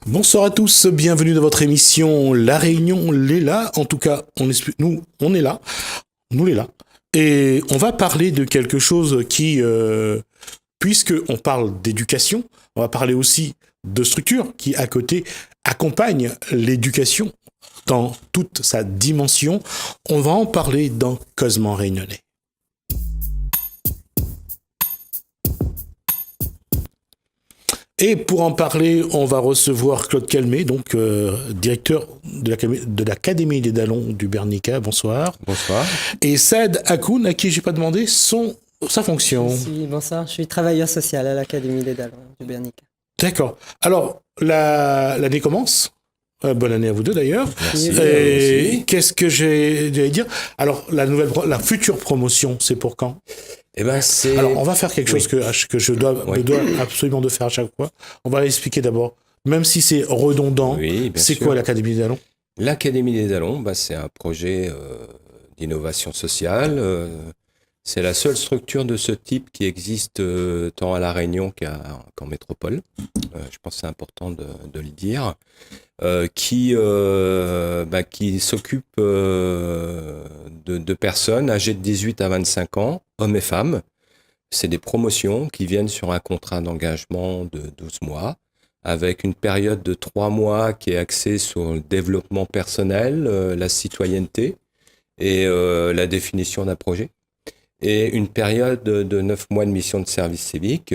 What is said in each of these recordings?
Bonsoir à tous, bienvenue dans votre émission La Réunion Léla. En tout cas, nous, on est là, nous les là. Et on va parler de quelque chose qui, puisque on parle d'éducation, on va parler aussi de structures qui, à côté, accompagnent l'éducation dans toute sa dimension. On va en parler dans Causement Réunionnais. Et pour en parler, on va recevoir Claude Calmet, donc directeur de l'Académie des Dallons du Bernica. Bonsoir. Bonsoir. Et Saad Akoun, à qui j'ai pas demandé sa fonction. Bonsoir, je suis travailleur social à l'Académie des Dallons du Bernica. D'accord. Alors, l'année commence. Bonne année à vous deux d'ailleurs. Merci. Et qu'est-ce que j'allais dire? Alors, la future promotion, c'est pour quand? Alors, on va faire quelque chose que je dois absolument de faire à chaque fois. On va l'expliquer d'abord. Même si c'est redondant, c'est quoi l'Académie des Dallons? L'Académie des Dallons, c'est un projet d'innovation sociale. C'est la seule structure de ce type qui existe tant à La Réunion qu'en métropole. Je pense que c'est important de le dire. Qui s'occupe de personnes âgées de 18 à 25 ans, hommes et femmes. C'est des promotions qui viennent sur un contrat d'engagement de 12 mois, avec une période de 3 mois qui est axée sur le développement personnel, la citoyenneté et la définition d'un projet. Et une période de 9 mois de mission de service civique,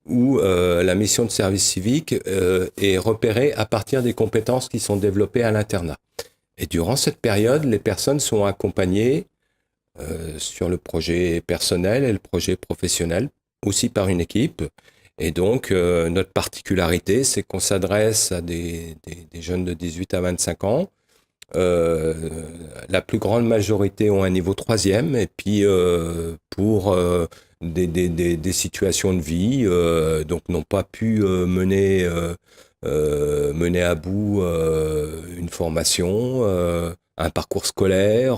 où la mission de service civique est repérée à partir des compétences qui sont développées à l'internat. Et durant cette période, les personnes sont accompagnées sur le projet personnel et le projet professionnel, aussi par une équipe. Et donc, notre particularité, c'est qu'on s'adresse à des jeunes de 18 à 25 ans. La plus grande majorité ont un niveau 3e, et puis pour des situations de vie, donc n'ont pas pu mener à bout une formation, un parcours scolaire,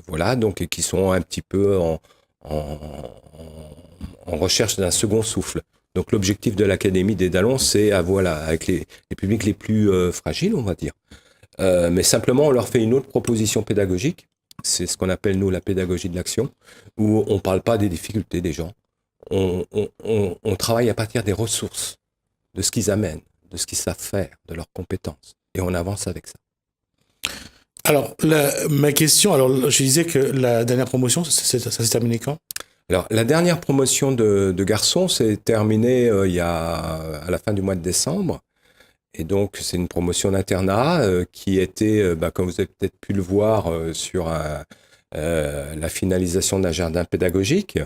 voilà, donc qui sont un petit peu en recherche d'un second souffle. Donc l'objectif de l'Académie des Dallons, c'est avec les publics les plus fragiles, on va dire. Mais simplement, on leur fait une autre proposition pédagogique. C'est ce qu'on appelle, nous, la pédagogie de l'action, où on ne parle pas des difficultés des gens. On travaille à partir des ressources, de ce qu'ils amènent, de ce qu'ils savent faire, de leurs compétences. Et on avance avec ça. Alors, ma question, je disais que la dernière promotion, ça s'est terminé quand? Alors, la dernière promotion de garçons s'est terminée à la fin du mois de décembre. Et donc, c'est une promotion d'internat qui était, comme vous avez peut-être pu le voir, sur la finalisation d'un jardin pédagogique.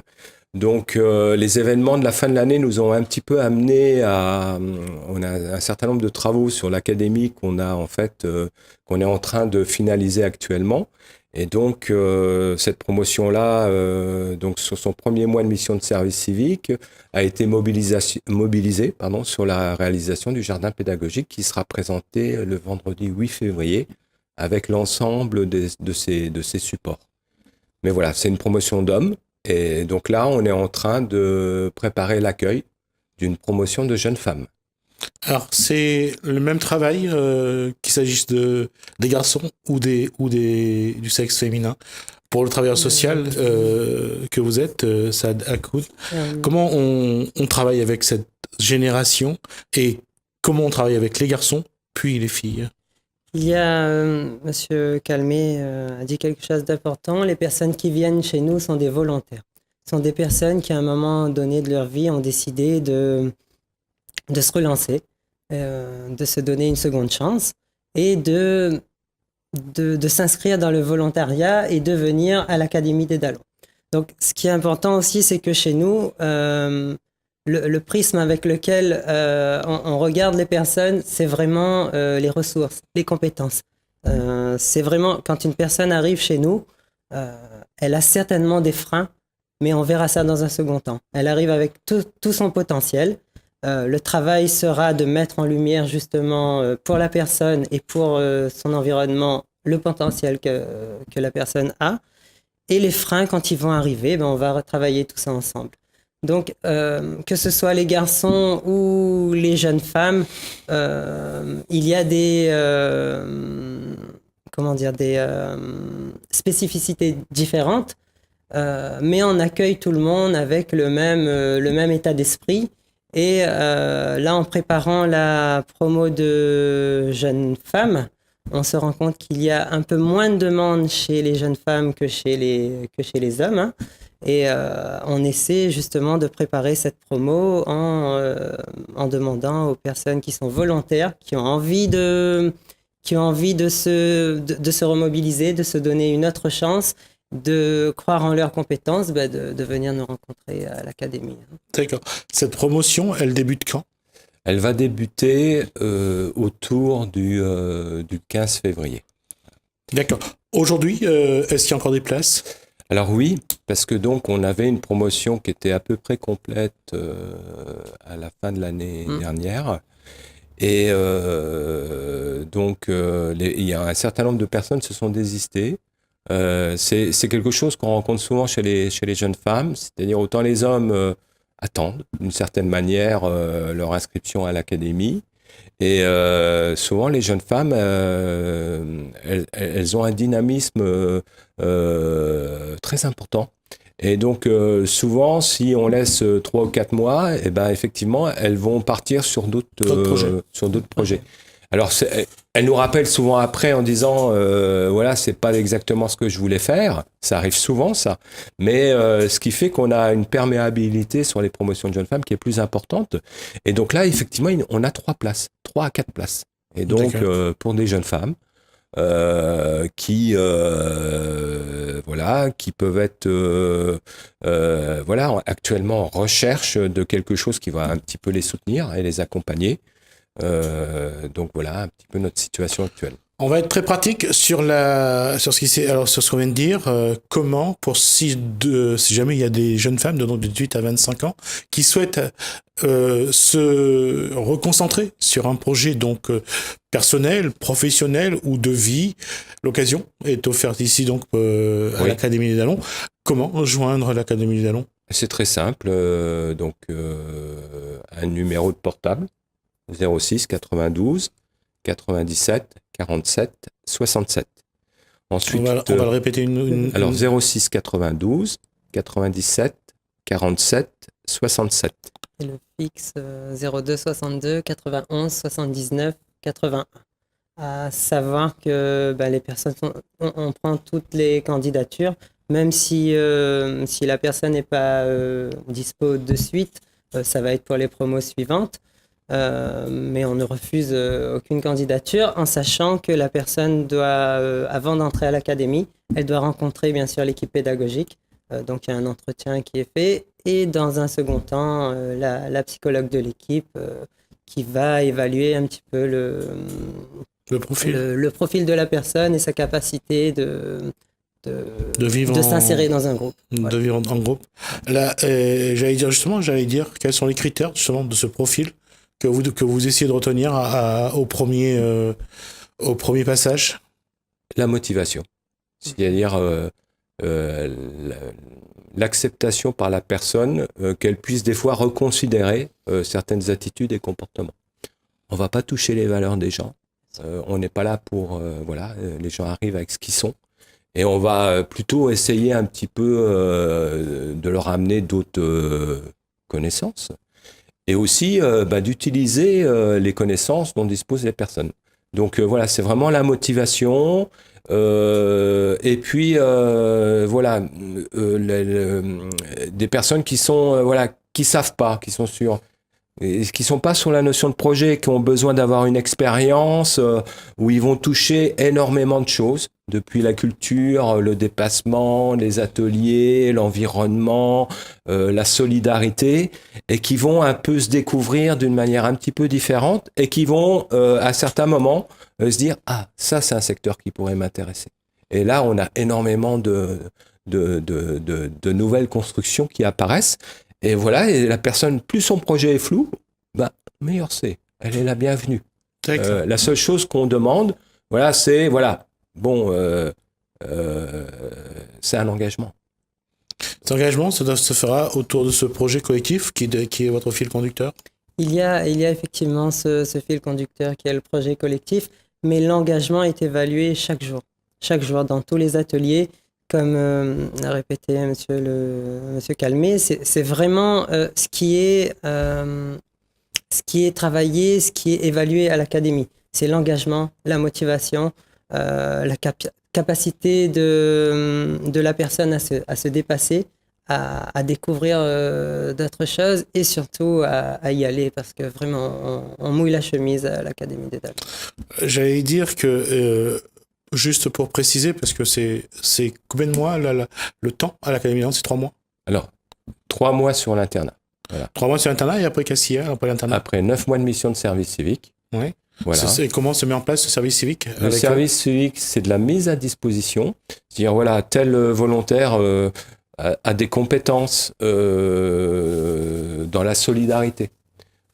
Donc, les événements de la fin de l'année nous ont un petit peu amené on a un certain nombre de travaux sur l'académie qu'on est en train de finaliser actuellement. Et donc, cette promotion-là, donc sur son premier mois de mission de service civique, a été mobilisée sur la réalisation du jardin pédagogique qui sera présenté le vendredi 8 février avec l'ensemble de ces supports. Mais voilà, c'est une promotion d'hommes. Et donc là, on est en train de préparer l'accueil d'une promotion de jeunes femmes. Alors, c'est le même travail, qu'il s'agisse des garçons ou du sexe féminin. Pour le travailleur social que vous êtes, Saad Akoun, comment on travaille avec cette génération et comment on travaille avec les garçons puis les filles? Il y a, Monsieur Calmet a dit quelque chose d'important. Les personnes qui viennent chez nous sont des volontaires. Ce sont des personnes qui, à un moment donné de leur vie, ont décidé de se relancer, de se donner une seconde chance et de s'inscrire dans le volontariat et de venir à l'Académie des Dallons. Donc, ce qui est important aussi, c'est que chez nous, le prisme avec lequel on regarde les personnes, c'est vraiment les ressources, les compétences. C'est vraiment, quand une personne arrive chez nous, elle a certainement des freins mais on verra ça dans un second temps. Elle arrive avec tout son potentiel. Le travail sera de mettre en lumière justement pour la personne et pour son environnement le potentiel que la personne a. Et les freins, quand ils vont arriver, on va retravailler tout ça ensemble. Donc, que ce soit les garçons ou les jeunes femmes, il y a des spécificités différentes, mais on accueille tout le monde avec le même état d'esprit. Et là, en préparant la promo de jeunes femmes, on se rend compte qu'il y a un peu moins de demandes chez les jeunes femmes que chez les hommes. Hein. Et on essaie justement de préparer cette promo en demandant aux personnes qui sont volontaires, qui ont envie de se remobiliser, de se donner une autre chance, de croire en leurs compétences, de venir nous rencontrer à l'académie. D'accord. Cette promotion, elle débute quand ? Elle va débuter autour du 15 février. D'accord. Aujourd'hui, est-ce qu'il y a encore des places ? Alors oui, parce que donc on avait une promotion qui était à peu près complète à la fin de l'année dernière. Et donc il y a un certain nombre de personnes qui se sont désistées. C'est quelque chose qu'on rencontre souvent chez les jeunes femmes, c'est-à-dire autant les hommes attendent d'une certaine manière leur inscription à l'académie, et souvent les jeunes femmes elles ont un dynamisme très important, et donc souvent si on laisse 3 ou 4 mois, et ben effectivement elles vont partir sur d'autres projets. Alors, elle nous rappelle souvent après en disant voilà, c'est pas exactement ce que je voulais faire. Ça arrive souvent, ça. Mais ce qui fait qu'on a une perméabilité sur les promotions de jeunes femmes qui est plus importante. Et donc là, effectivement, on a 3 à 4 places. Et donc, pour des jeunes femmes qui peuvent être actuellement en recherche de quelque chose qui va un petit peu les soutenir et les accompagner. Donc voilà un petit peu notre situation actuelle. On va être très pratique sur ce qu'on vient de dire. Comment, si jamais il y a des jeunes femmes de 18 à 25 ans qui souhaitent se reconcentrer sur un projet donc personnel, professionnel ou de vie, l'occasion est offerte ici donc à l'Académie des Dallons. Comment rejoindre l'Académie des Dallons ? C'est très simple. Un numéro de portable 06 92 97 47 67. Ensuite, on va le répéter alors 06 92 97 47 67. Et le fixe 02 62 91 79 81. À savoir que les personnes on prend toutes les candidatures, même si la personne n'est pas dispo de suite, ça va être pour les promos suivantes. Mais on ne refuse aucune candidature, en sachant que la personne doit, avant d'entrer à l'académie, elle doit rencontrer bien sûr l'équipe pédagogique. Donc il y a un entretien qui est fait, et dans un second temps, la psychologue de l'équipe qui va évaluer un petit peu le profil de la personne et sa capacité de s'insérer dans un groupe. De vivre en groupe. Là, j'allais dire quels sont les critères justement de ce profil que vous essayez de retenir au premier passage. La motivation, c'est-à-dire l'acceptation par la personne qu'elle puisse des fois reconsidérer certaines attitudes et comportements. On va pas toucher les valeurs des gens. On n'est pas là pour les gens arrivent avec ce qu'ils sont, et on va plutôt essayer un petit peu de leur amener d'autres connaissances. Et aussi d'utiliser les connaissances dont disposent les personnes. Donc c'est vraiment la motivation. Et puis des personnes qui sont qui savent pas, qui sont sûres, et qui sont pas sur la notion de projet, qui ont besoin d'avoir une expérience où ils vont toucher énormément de choses, depuis la culture, le dépassement, les ateliers, l'environnement, la solidarité, et qui vont un peu se découvrir d'une manière un petit peu différente, et qui vont à certains moments se dire ça c'est un secteur qui pourrait m'intéresser. Et là on a énormément de de nouvelles constructions qui apparaissent. Et voilà, et la personne, plus son projet est flou, meilleur c'est. Elle est la bienvenue. La seule chose qu'on demande, voilà, c'est, c'est un engagement. Cet engagement se fera autour de ce projet collectif qui est votre fil conducteur? Il y a effectivement ce fil conducteur qui est le projet collectif, mais l'engagement est évalué chaque jour. Chaque jour, dans tous les ateliers, comme a répété Monsieur Calmet, c'est vraiment ce qui est travaillé, ce qui est évalué à l'académie. C'est l'engagement, la motivation, la capacité de la personne à se dépasser, à découvrir d'autres choses et surtout à y aller parce que vraiment on mouille la chemise à l'Académie des Dalles. J'allais dire que juste pour préciser, parce que c'est combien de mois le temps à l'Académie des Dalles? C'est 3 mois? Alors, 3 mois sur l'internat. Voilà. 3 mois sur l'internat et après qu'est-ce qu'il y a après l'internat? Après 9 mois de mission de service civique. Oui. Voilà. Comment se met en place ce service civique? Le service civique, c'est de la mise à disposition. C'est-à-dire, voilà, tel volontaire a des compétences dans la solidarité,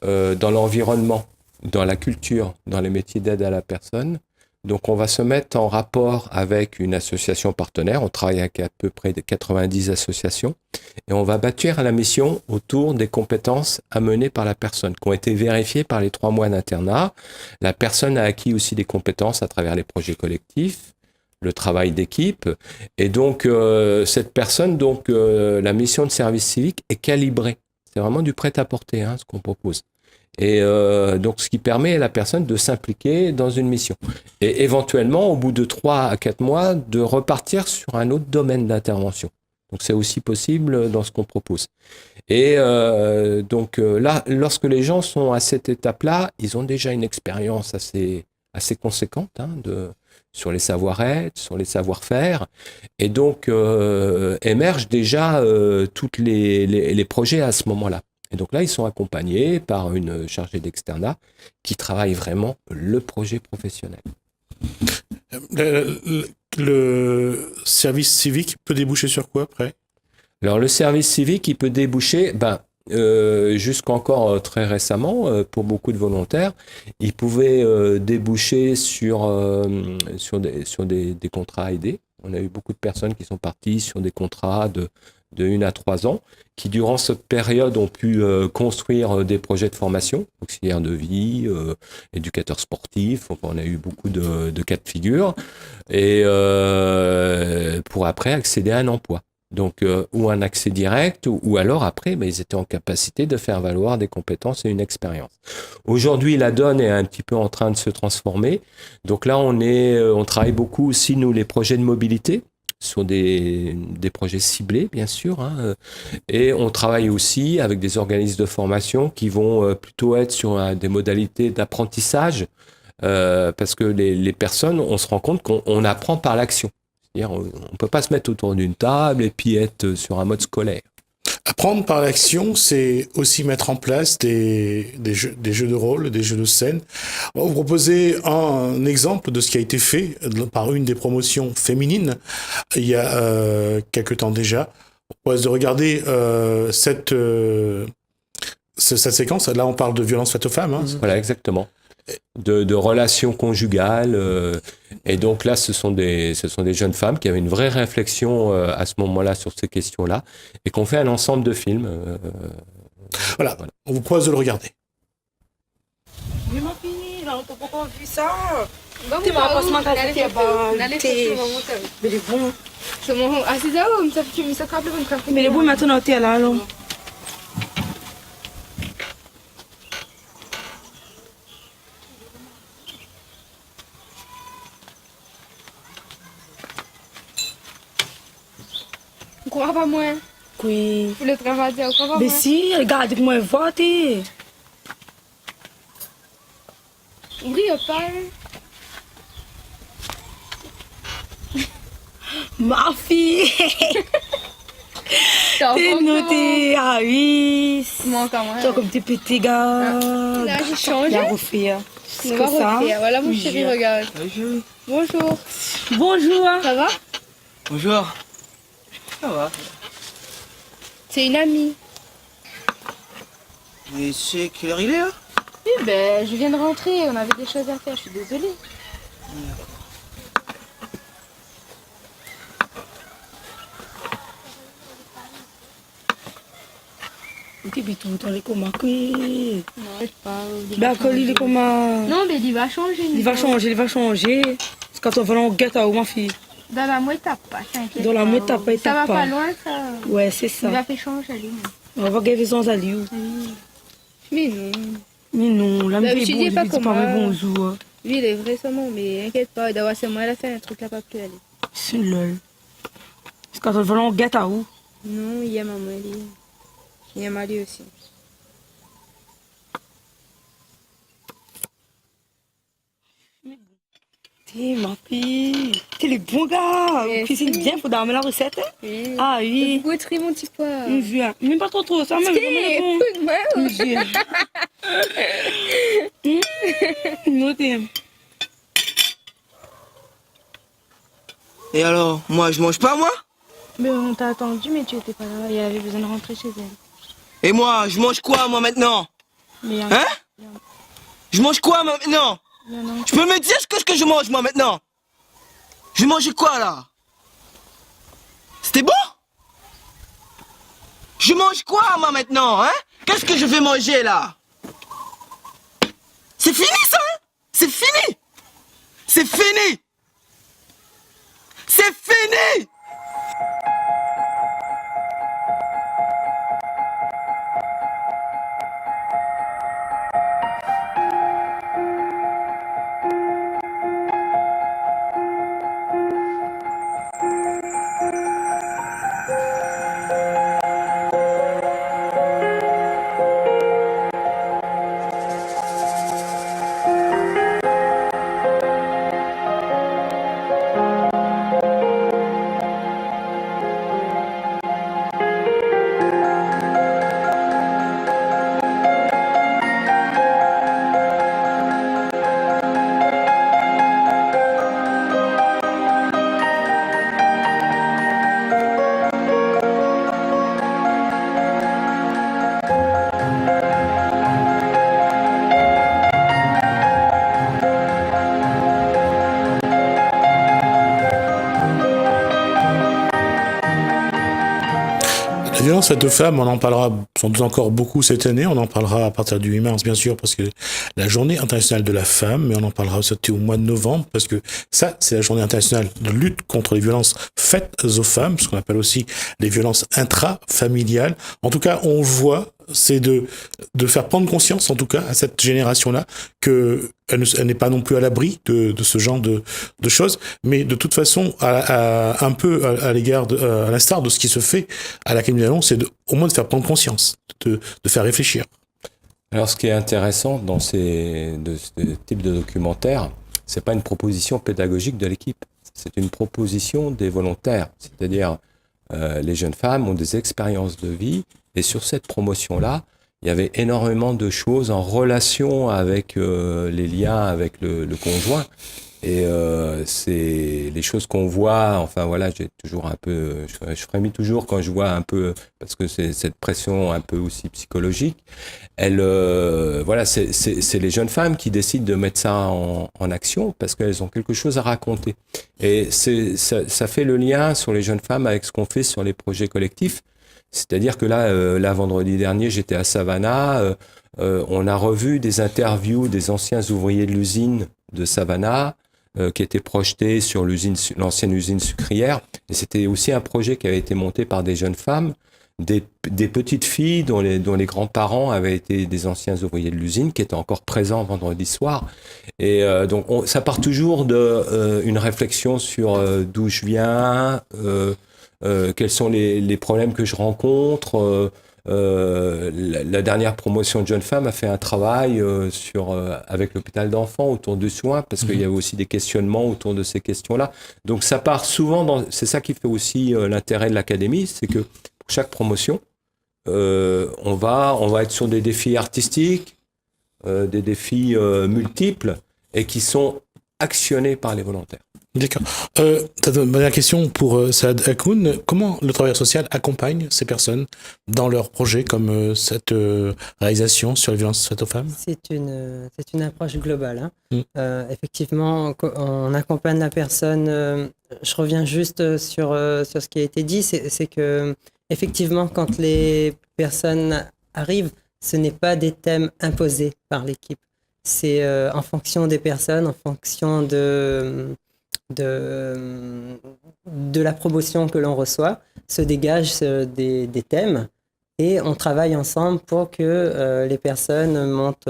dans l'environnement, dans la culture, dans les métiers d'aide à la personne. Donc, on va se mettre en rapport avec une association partenaire. On travaille avec à peu près 90 associations. Et on va bâtir la mission autour des compétences amenées par la personne, qui ont été vérifiées par les 3 mois d'internat. La personne a acquis aussi des compétences à travers les projets collectifs, le travail d'équipe. Et donc, cette personne, la mission de service civique est calibrée. C'est vraiment du prêt-à-porter, ce qu'on propose. Et donc, ce qui permet à la personne de s'impliquer dans une mission. Et éventuellement, au bout de 3 à 4 mois, de repartir sur un autre domaine d'intervention. Donc, c'est aussi possible dans ce qu'on propose. Et là, lorsque les gens sont à cette étape-là, ils ont déjà une expérience assez conséquente sur les savoir-être, sur les savoir-faire. Et donc, émergent déjà tous les projets à ce moment-là. Et donc là, ils sont accompagnés par une chargée d'externat qui travaille vraiment le projet professionnel. Le service civique peut déboucher sur quoi après? Alors, le service civique, il peut déboucher, jusqu'encore très récemment, pour beaucoup de volontaires, il pouvait déboucher sur des contrats aidés. On a eu beaucoup de personnes qui sont parties sur des contrats de 1 à 3 ans, qui durant cette période ont pu construire des projets de formation, auxiliaires de vie, éducateurs sportifs, on a eu beaucoup de cas de figure, et pour après accéder à un emploi. Donc, ou un accès direct, ou alors après, ils étaient en capacité de faire valoir des compétences et une expérience. Aujourd'hui, la donne est un petit peu en train de se transformer. Donc là, on travaille beaucoup aussi, nous, les projets de mobilité, sur des projets ciblés, bien sûr. Et on travaille aussi avec des organismes de formation qui vont plutôt être sur des modalités d'apprentissage, parce que les personnes, on se rend compte qu'on apprend par l'action. C'est-à-dire, on ne peut pas se mettre autour d'une table et puis être sur un mode scolaire. Apprendre par l'action, c'est aussi mettre en place des jeux de rôle, des jeux de scène. On va vous proposer un exemple de ce qui a été fait par une des promotions féminines il y a quelque temps déjà. On propose de regarder cette séquence. Là, on parle de violence faite aux femmes. Voilà, exactement. De relations conjugales. Et donc là, ce sont des jeunes femmes qui avaient une vraie réflexion à ce moment-là sur ces questions-là et qu'on fait un ensemble de films. Voilà, on vous propose de le regarder. Mais ma fille, là, on peut pas vu ça. Vamos Tem uma lá, próxima casa dale que é foto, ba- dale ter- foto, vamos ter. Mais les bons. Semua asal jauh, misa kabel kan kafir. Mais les bons maintenant, t'es là, là. Quoi pas moi? Oui. Pour le travail, quoi pas Mais moi? si, regarde comment elle va, t'es. Oublie pas. Ma fille. T'es notée à 8. Moi comment? Toi, comme t'es pété, gars. Là, j'ai changé. La refait. On va refaire. Voilà mon Oui, chéri, je- regarde. Bonjour. Bonjour. Bonjour. Ça va? Bonjour. Ça va. C'est une amie. Mais c'est quelle heure il est là? Oui, ben, je viens de rentrer, on avait des choses à faire, je suis désolée. Ok, puis tout le temps, les communs. Oui. Non, je sais pas. Bah, quand il est communs. Non, mais il va changer. Il va changer, il va changer. C'est quand on va en gâte à ma fille. Dans la moitié, tape pas, t'inquiète. Dans la moitié, tape pas, il Ça va tape pas. pas loin, ça. Ouais, c'est Il ça. va faire changer, lui. On va gagner sans Aliou. Mais non. Mais non, la Bah, vie tu est dis bon, pas je dis pas comment. mais bonjour. Lui, il est vrai seulement, mais inquiète pas, d'avoir c'est moi, elle a fait un truc là, pas plus aller. C'est lol. C'est quand on va en gâte à où? Non, il y a maman, il y a Mali aussi. T'es ma fille. T'es les bons gars. Merci. Vous cuisinez bien, faut donner la recette. Hein? Oui. Ah oui. Goûterie, mon petit pois. Une vue. Mais pas trop, ça même. Une vue. Notez. Et alors, moi, je mange pas, moi? Mais on t'a attendu, mais tu étais pas là, et elle avait besoin de rentrer chez elle. Et moi, je mange quoi, moi, maintenant? Mais il y en Hein? Je mange quoi, moi, maintenant? il y en a. Tu peux me dire ce que je mange, moi, maintenant? Je vais manger quoi, là? C'était bon? Je mange quoi, moi, maintenant, hein? Qu'est-ce que je vais manger, là? C'est fini, ça, hein? C'est fini! C'est fini! C'est fini! La violence faite aux femmes, on en parlera sans doute encore beaucoup cette année. On en parlera à partir du 8 mars, bien sûr, parce que la journée internationale de la femme, mais on en parlera aussi au mois de novembre, parce que ça, c'est la journée internationale de lutte contre les violences faites aux femmes, ce qu'on appelle aussi les violences intrafamiliales. En tout cas, on voit, c'est de faire prendre conscience, en tout cas, à cette génération-là, que elle n'est pas non plus à l'abri de ce genre de choses, mais de toute façon, un peu à l'égard, à l'instar de ce qui se fait à l'Académie d'Allons, c'est au moins de faire prendre conscience, de faire réfléchir. Alors, ce qui est intéressant dans ce type de documentaire, c'est pas une proposition pédagogique de l'équipe, c'est une proposition des volontaires. C'est-à-dire, les jeunes femmes ont des expériences de vie, et sur cette promotion-là, il y avait énormément de choses en relation avec les liens avec le conjoint. Et c'est les choses qu'on voit, enfin voilà, j'ai toujours un peu, je frémis toujours quand je vois un peu, parce que c'est cette pression un peu aussi psychologique. Voilà, c'est les jeunes femmes qui décident de mettre ça en action parce qu'elles ont quelque chose à raconter. Et ça fait le lien sur les jeunes femmes avec ce qu'on fait sur les projets collectifs. C'est-à-dire que là, vendredi dernier, j'étais à Savannah, on a revu des interviews des anciens ouvriers de l'usine de Savannah, qui étaient projetés sur l'ancienne usine sucrière. Et c'était aussi un projet qui avait été monté par des jeunes femmes, des petites filles dont les grands-parents avaient été des anciens ouvriers de l'usine, qui étaient encore présents vendredi soir. Et donc, ça part toujours d'une réflexion sur d'où je viens, quels sont les problèmes que je rencontre. La dernière promotion de jeunes femmes a fait un travail avec l'hôpital d'enfants autour du soin, parce qu'il y avait aussi des questionnements autour de ces questions-là. Donc ça part souvent c'est ça qui fait aussi l'intérêt de l'académie, c'est que pour chaque promotion, on va être sur des défis artistiques, des défis multiples, et qui sont actionnés par les volontaires. D'accord. Dernière question pour Saad Hakoun. Comment le travailleur social accompagne ces personnes dans leurs projets comme cette réalisation sur les violences faites aux femmes? C'est une approche globale, hein. Effectivement, on accompagne la personne. Je reviens juste sur ce qui a été dit. C'est que, effectivement, quand les personnes arrivent, ce n'est pas des thèmes imposés par l'équipe. C'est en fonction des personnes, en fonction de la promotion que l'on reçoit, se dégagent des thèmes et on travaille ensemble pour que les personnes montent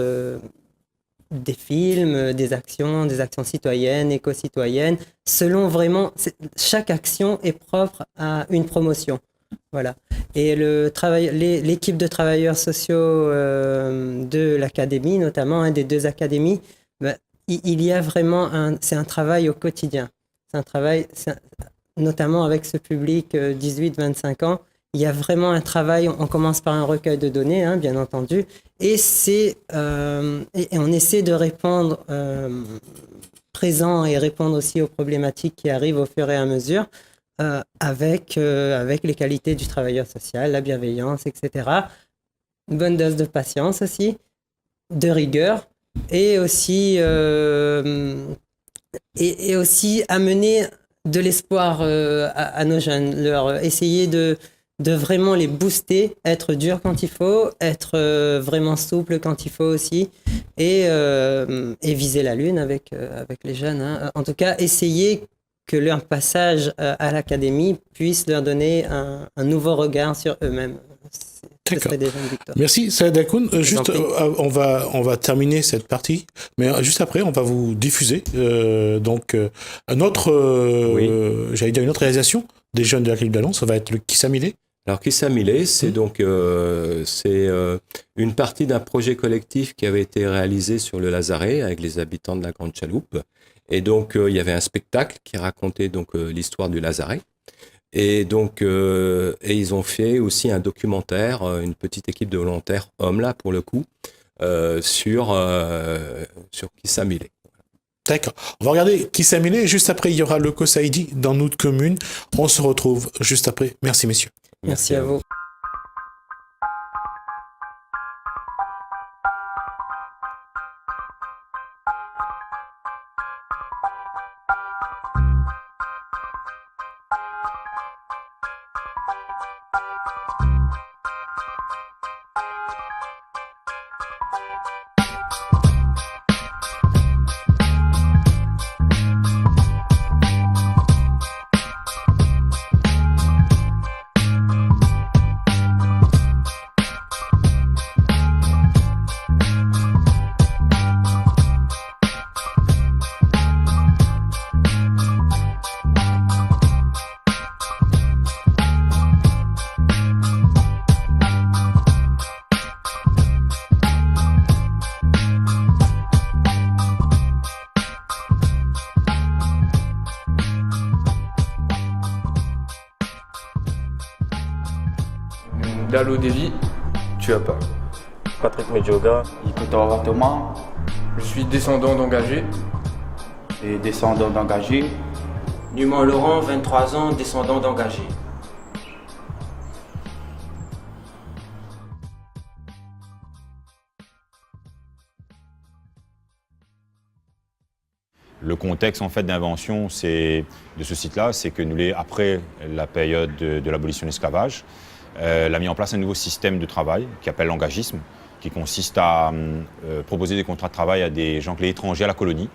des films, des actions citoyennes, éco-citoyennes, selon vraiment, chaque action est propre à une promotion. Voilà. Et l'équipe de travailleurs sociaux de l'académie, notamment des 2 académies, il y a vraiment c'est un travail au quotidien. C'est un travail, notamment avec ce public 18-25 ans. Il y a vraiment un travail. On commence par un recueil de données, hein, bien entendu, et on essaie de répondre présent et répondre aussi aux problématiques qui arrivent au fur et à mesure. Avec les qualités du travailleur social, la bienveillance, etc. Une bonne dose de patience aussi, de rigueur, et aussi amener de l'espoir à nos jeunes, essayer de vraiment les booster, être dur quand il faut, être vraiment souple quand il faut aussi, et viser la lune avec les jeunes, hein. En tout cas, essayer que leur passage à l'académie puisse leur donner un nouveau regard sur eux-mêmes. Ce serait déjà une victoire. Merci Saad Hakoun. Juste, on va terminer cette partie, mais juste après, on va vous diffuser une autre réalisation des jeunes de la Clinique d'Allons. Ça va être le Kissamilé. Alors Kissamilé, c'est donc une partie d'un projet collectif qui avait été réalisé sur le Lazaret avec les habitants de la Grande Chaloupe. Et donc, il y avait un spectacle qui racontait donc l'histoire du Lazaret. Et donc, et ils ont fait aussi un documentaire, une petite équipe de volontaires, hommes là pour le coup, sur Kissamilé. D'accord. On va regarder Kissamilé et juste après, il y aura le Kosaïdi dans notre commune. On se retrouve juste après. Merci messieurs. Merci à vous. Dalo Devi, tu as pas. Patrick Medjoga, Ikuto Thomas. Je suis descendant d'engagés. Et descendant d'engagés. Numan Laurent, 23 ans, descendant d'engagés. Le contexte en fait d'invention de ce site-là, c'est que après la période de l'abolition de l'esclavage, a mis en place un nouveau système de travail qui appelle l'engagisme, qui consiste à proposer des contrats de travail à des gens clés étrangers à la colonie,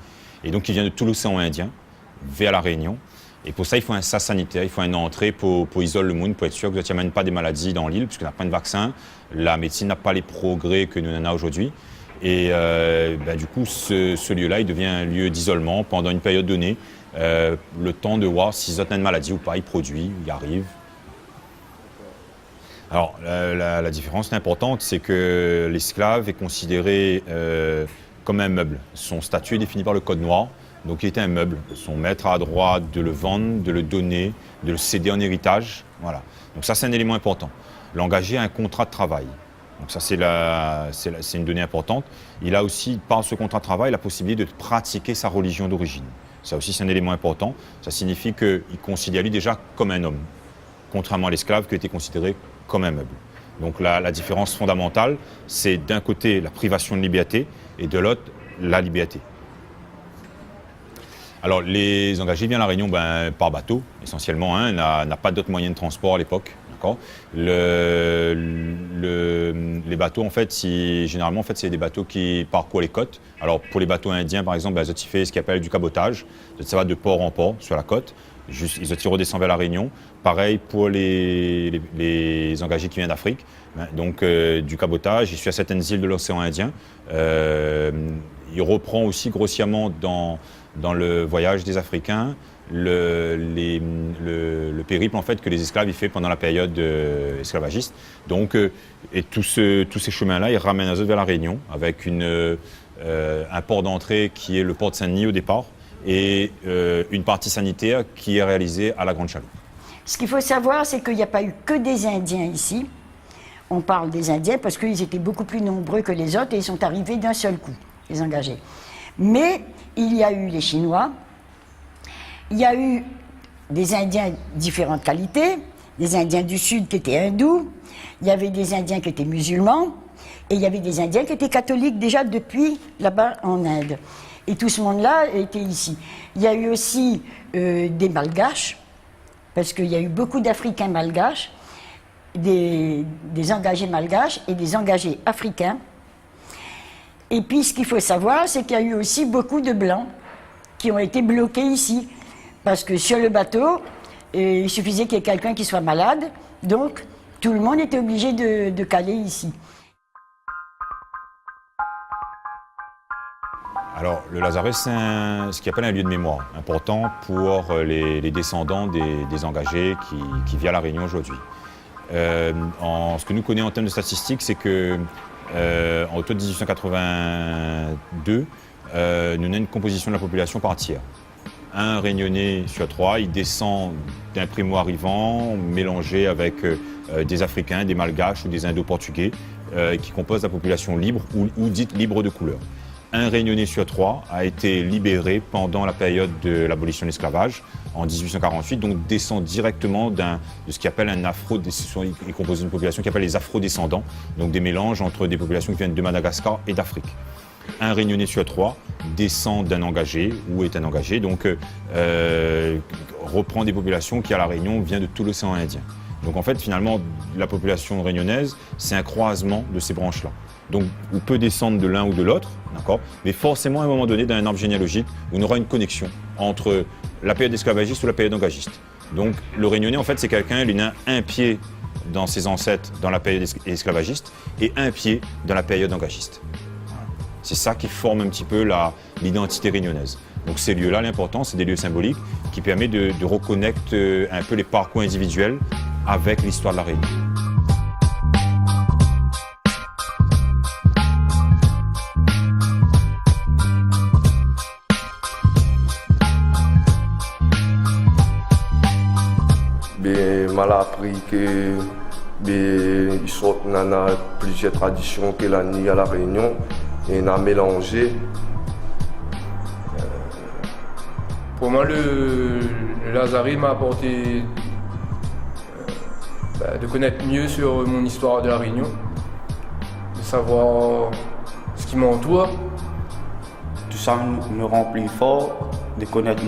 et donc qui viennent de tout l'océan Indien vers la Réunion. Et pour ça, il faut un sas sanitaire, il faut une entrée pour isoler le monde, pour être sûr que vous n'amènez pas des maladies dans l'île, puisqu'on n'a pas de vaccin, la médecine n'a pas les progrès que nous en avons aujourd'hui. Et du coup, ce lieu-là, il devient un lieu d'isolement pendant une période donnée, le temps de voir s'ils ont une maladie ou pas, ils produisent, ils arrivent. Alors, la différence importante, c'est que l'esclave est considéré comme un meuble. Son statut est défini par le Code noir, donc il était un meuble. Son maître a droit de le vendre, de le donner, de le céder en héritage. Voilà. Donc ça, c'est un élément important. L'engagé a un contrat de travail. Donc ça, c'est une donnée importante. Il a aussi, par ce contrat de travail, la possibilité de pratiquer sa religion d'origine. Ça aussi, c'est un élément important. Ça signifie qu'il considère lui déjà comme un homme, contrairement à l'esclave qui était considéré comme un meuble. Donc la différence fondamentale, c'est d'un côté la privation de liberté et de l'autre la liberté. Alors les engagés viennent à La Réunion par bateau, essentiellement, n'a pas d'autres moyens de transport à l'époque. Les bateaux, en fait, généralement, en fait, c'est des bateaux qui parcourent les côtes. Alors, pour les bateaux indiens, par exemple, ils ont fait ce qu'ils appellent du cabotage. Ça va de port en port sur la côte. Ils ont redescendent vers La Réunion. Pareil pour les engagés qui viennent d'Afrique. Donc, du cabotage, il suit à certaines îles de l'océan Indien. Il reprend aussi grossièrement dans le voyage des Africains le périple en fait que les esclaves ils font pendant la période esclavagiste. Donc, et tous ces chemins-là, ils ramènent à eux vers La Réunion avec un port d'entrée qui est le port de Saint-Denis au départ et une partie sanitaire qui est réalisée à la Grande Chaloupe. Ce qu'il faut savoir, c'est qu'il n'y a pas eu que des Indiens ici. On parle des Indiens parce qu'ils étaient beaucoup plus nombreux que les autres et ils sont arrivés d'un seul coup, les engagés. Mais il y a eu les Chinois. Il y a eu des Indiens de différentes qualités, des Indiens du Sud qui étaient hindous, il y avait des Indiens qui étaient musulmans, et il y avait des Indiens qui étaient catholiques déjà depuis là-bas en Inde. Et tout ce monde-là était ici. Il y a eu aussi des Malgaches, parce qu'il y a eu beaucoup d'Africains malgaches, des engagés malgaches et des engagés africains. Et puis ce qu'il faut savoir, c'est qu'il y a eu aussi beaucoup de Blancs qui ont été bloqués ici. Parce que sur le bateau, il suffisait qu'il y ait quelqu'un qui soit malade, donc tout le monde était obligé de caler ici. Alors, le Lazaret, c'est ce qu'on appelle un lieu de mémoire important pour les descendants des engagés qui vivent à La Réunion aujourd'hui. Ce que nous connaissons en termes de statistiques, c'est que en 1882, nous avons une composition de la population par tiers. Un Réunionnais sur 3, il descend d'un primo-arrivant mélangé avec des Africains, des Malgaches ou des Indo-Portugais qui composent la population libre ou dite libre de couleur. Un Réunionnais sur 3 a été libéré pendant la période de l'abolition de l'esclavage en 1848, donc descend directement de ce qu'on appelle un il compose une population qui appelle les afro-descendants, donc des mélanges entre des populations qui viennent de Madagascar et d'Afrique. Un Réunionnais sur 3 descend d'un engagé ou est un engagé, donc reprend des populations qui à La Réunion vient de tout l'océan Indien. Donc en fait finalement la population réunionnaise c'est un croisement de ces branches-là. Donc on peut descendre de l'un ou de l'autre, d'accord, mais forcément à un moment donné dans un arbre généalogique on aura une connexion entre la période esclavagiste ou la période engagiste. Donc le Réunionnais en fait c'est quelqu'un, il a un pied dans ses ancêtres dans la période esclavagiste et un pied dans la période engagiste. C'est ça qui forme un petit peu l'identité réunionnaise. Donc ces lieux-là, l'important, c'est des lieux symboliques qui permettent de reconnecter un peu les parcours individuels avec l'histoire de La Réunion. Mal appris que ils sortent plusieurs traditions que la nuit à La Réunion. Et on a mélangé. Pour moi, le Lazaret m'a apporté de connaître mieux sur mon histoire de La Réunion, de savoir ce qui m'entoure. Tout ça me rend plus fort, de connaître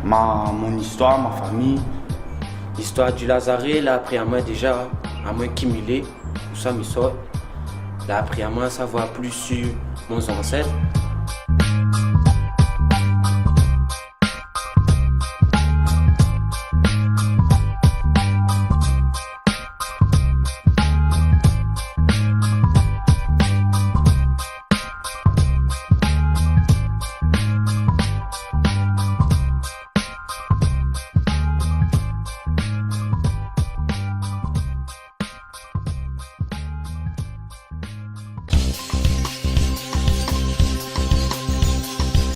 mon histoire, ma famille. L'histoire du Lazaret, l'a appris à moi déjà, à moi cumuler, tout ça me sort. L'a appris à moi à savoir plus sur mes ancêtres.